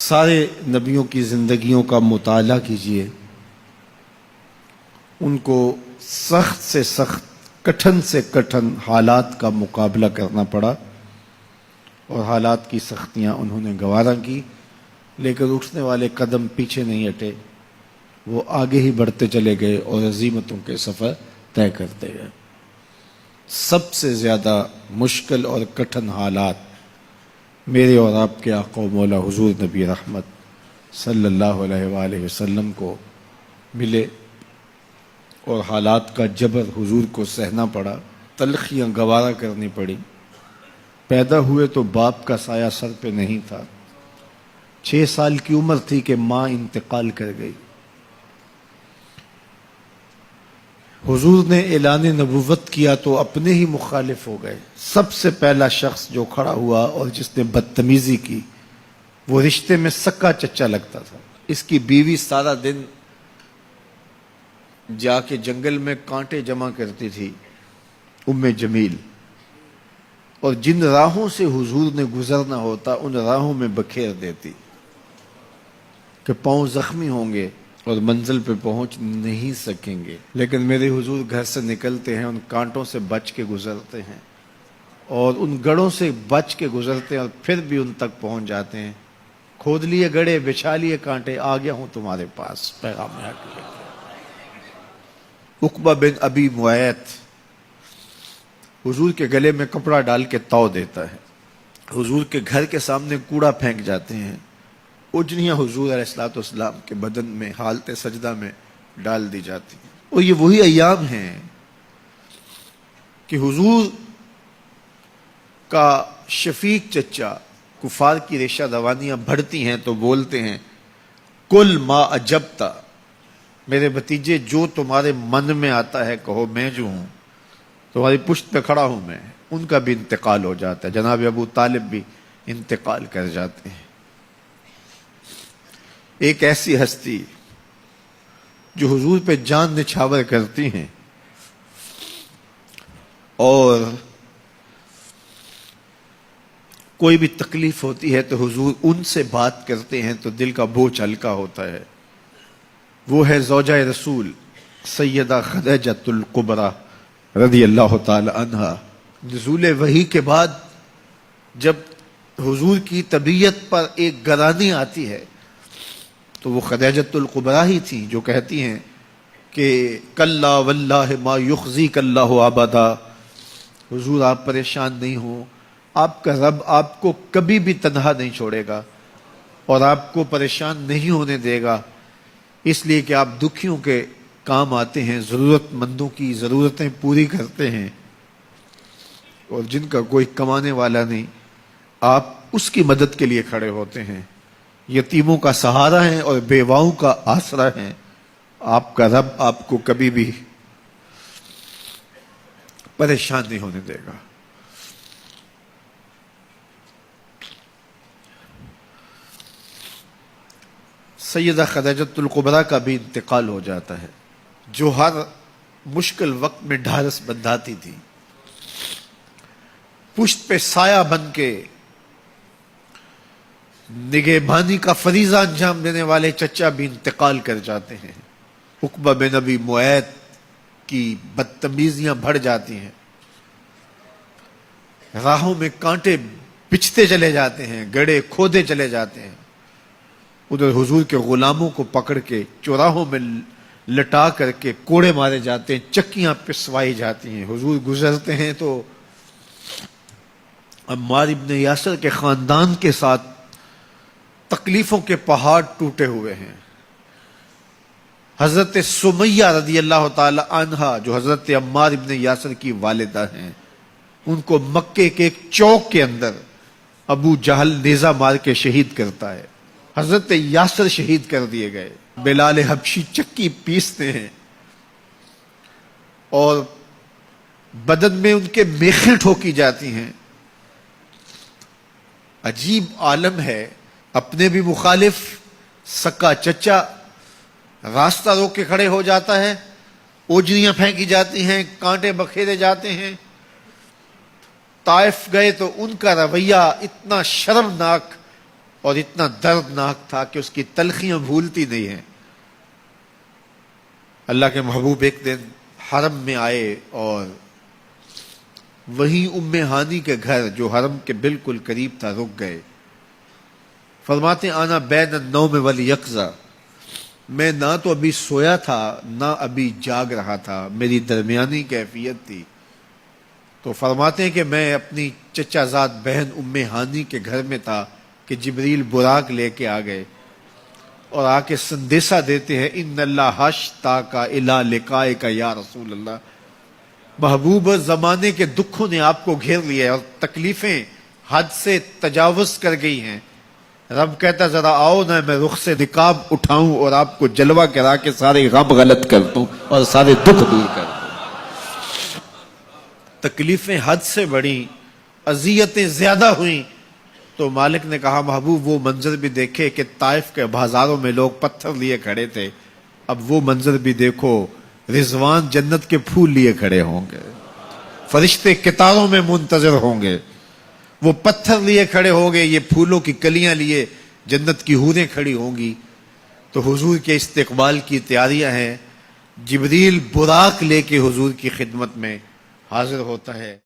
سارے نبیوں کی زندگیوں کا مطالعہ کیجئے، ان کو سخت سے سخت، کٹھن سے کٹھن حالات کا مقابلہ کرنا پڑا اور حالات کی سختیاں انہوں نے گوارا کی، لیکن اٹھنے والے قدم پیچھے نہیں ہٹے، وہ آگے ہی بڑھتے چلے گئے اور عزیمتوں کے سفر طے کرتے گئے۔ سب سے زیادہ مشکل اور کٹھن حالات میرے اور آپ کے آقا و مولا حضور نبی رحمت صلی اللہ علیہ وآلہ وسلم کو ملے اور حالات کا جبر حضور کو سہنا پڑا، تلخیاں گوارا کرنی پڑی۔ پیدا ہوئے تو باپ کا سایہ سر پہ نہیں تھا، 6 سال کی عمر تھی کہ ماں انتقال کر گئی۔ حضور نے اعلان نبوت کیا تو اپنے ہی مخالف ہو گئے۔ سب سے پہلا شخص جو کھڑا ہوا اور جس نے بدتمیزی کی وہ رشتے میں سکا چچا لگتا تھا۔ اس کی بیوی سارا دن جا کے جنگل میں کانٹے جمع کرتی تھی، ام جمیل، اور جن راہوں سے حضور نے گزرنا ہوتا ان راہوں میں بکھیر دیتی کہ پاؤں زخمی ہوں گے اور منزل پہ پہنچ نہیں سکیں گے، لیکن میرے حضور گھر سے نکلتے ہیں، ان کانٹوں سے بچ کے گزرتے ہیں اور ان گڑھوں سے بچ کے گزرتے ہیں اور پھر بھی ان تک پہنچ جاتے ہیں۔ کھود لیے گڑھے، بچھا لیے کانٹے، آ گیا ہوں تمہارے پاس پیغام ہے۔ عقبہ بن ابی معیط حضور کے گلے میں کپڑا ڈال کے تاؤ دیتا ہے، حضور کے گھر کے سامنے کوڑا پھینک جاتے ہیں، اجنیاں حضور علیہ الصلوۃ والسلام کے بدن میں حالت سجدہ میں ڈال دی جاتی ہیں۔ اور یہ وہی ایام ہیں کہ حضور کا شفیق چچا کفار کی ریشہ دوانیاں بڑھتی ہیں تو بولتے ہیں کل ما اجبتا، میرے بھتیجے جو تمہارے من میں آتا ہے کہو، میں جو ہوں تمہاری پشت پہ کھڑا ہوں میں۔ ان کا بھی انتقال ہو جاتا ہے، جناب ابو طالب بھی انتقال کر جاتے ہیں۔ ایک ایسی ہستی جو حضور پہ جان نچھاور کرتی ہیں اور کوئی بھی تکلیف ہوتی ہے تو حضور ان سے بات کرتے ہیں تو دل کا بوجھ ہلکا ہوتا ہے، وہ ہے زوجہ رسول سیدہ خدیجہ الکبریٰ رضی اللہ تعالی عنہا۔ نزول وحی کے بعد جب حضور کی طبیعت پر ایک گرانی آتی ہے تو وہ خدیجہ الکبریٰ ہی تھی جو کہتی ہیں کہ کلا واللہ ما یخزیک اللہ ابدا، حضور آپ پریشان نہیں ہوں، آپ کا رب آپ کو کبھی بھی تنہا نہیں چھوڑے گا اور آپ کو پریشان نہیں ہونے دے گا، اس لیے کہ آپ دکھیوں کے کام آتے ہیں، ضرورت مندوں کی ضرورتیں پوری کرتے ہیں، اور جن کا کوئی کمانے والا نہیں آپ اس کی مدد کے لیے کھڑے ہوتے ہیں، یتیموں کا سہارا ہیں اور بیواؤں کا آسرا ہیں، آپ کا رب آپ کو کبھی بھی پریشان نہیں ہونے دے گا۔ سیدہ خدیجہ الکبریٰ کا بھی انتقال ہو جاتا ہے، جو ہر مشکل وقت میں ڈھارس بندھاتی تھی، پشت پہ سایہ بن کے نگہبانی کا فریضہ انجام دینے والے چچا بھی انتقال کر جاتے ہیں۔ عقبہ بن ابی معیط کی بدتمیزیاں بڑھ جاتی ہیں، راہوں میں کانٹے بچھتے چلے جاتے ہیں، گڑھے کھودے چلے جاتے ہیں، ادھر حضور کے غلاموں کو پکڑ کے چوراہوں میں لٹا کر کے کوڑے مارے جاتے ہیں، چکیاں پسوائی جاتی ہیں۔ حضور گزرتے ہیں تو عمار ابن یاسر کے خاندان کے ساتھ تکلیفوں کے پہاڑ ٹوٹے ہوئے ہیں۔ حضرت سمیہ رضی اللہ تعالی عنہا جو حضرت عمار ابن یاسر کی والدہ ہیں، ان کو مکے کے ایک چوک کے اندر ابو جہل نیزہ مار کے شہید کرتا ہے، حضرت یاسر شہید کر دیے گئے۔ بلال حبشی چکی پیستے ہیں اور بدن میں ان کے میخیں ٹھوکی جاتی ہیں۔ عجیب عالم ہے، اپنے بھی مخالف سکا چچا راستہ روک کے کھڑے ہو جاتا ہے، اوجریاں پھینکی جاتی ہیں، کانٹے بکھیرے جاتے ہیں۔ طائف گئے تو ان کا رویہ اتنا شرمناک اور اتنا دردناک تھا کہ اس کی تلخیاں بھولتی نہیں ہیں۔ اللہ کے محبوب ایک دن حرم میں آئے اور وہیں ام ہانی کے گھر جو حرم کے بالکل قریب تھا رک گئے۔ فرماتے آنا بین النوم والیقظہ، میں نہ تو ابھی سویا تھا نہ ابھی جاگ رہا تھا، میری درمیانی کیفیت تھی۔ تو فرماتے ہیں کہ میں اپنی چچا زاد بہن ام ہانی کے گھر میں تھا کہ جبریل براق لے کے آ گئے اور آ کے سندیسہ دیتے ہیں ان اللہ اشتاق الی لقائک یا رسول اللہ، محبوب زمانے کے دکھوں نے آپ کو گھیر لیا ہے اور تکلیفیں حد سے تجاوز کر گئی ہیں۔ رب کہتا ذرا آؤ نا میں رخ سے نقاب اٹھاؤں اور آپ کو جلوہ کرا کے سارے غم غلط کر دوں اور سارے دکھ دور کر دوں۔ تکلیفیں حد سے بڑھیں، اذیتیں زیادہ ہوئیں، تو مالک نے کہا محبوب وہ منظر بھی دیکھے کہ طائف کے بازاروں میں لوگ پتھر لیے کھڑے تھے، اب وہ منظر بھی دیکھو، رضوان جنت کے پھول لیے کھڑے ہوں گے، فرشتے قطاروں میں منتظر ہوں گے، وہ پتھر لیے کھڑے ہوں گے، یہ پھولوں کی کلیاں لیے جنت کی حوریں کھڑی ہوں گی۔ تو حضور کے استقبال کی تیاریاں ہیں، جبریل براق لے کے حضور کی خدمت میں حاضر ہوتا ہے۔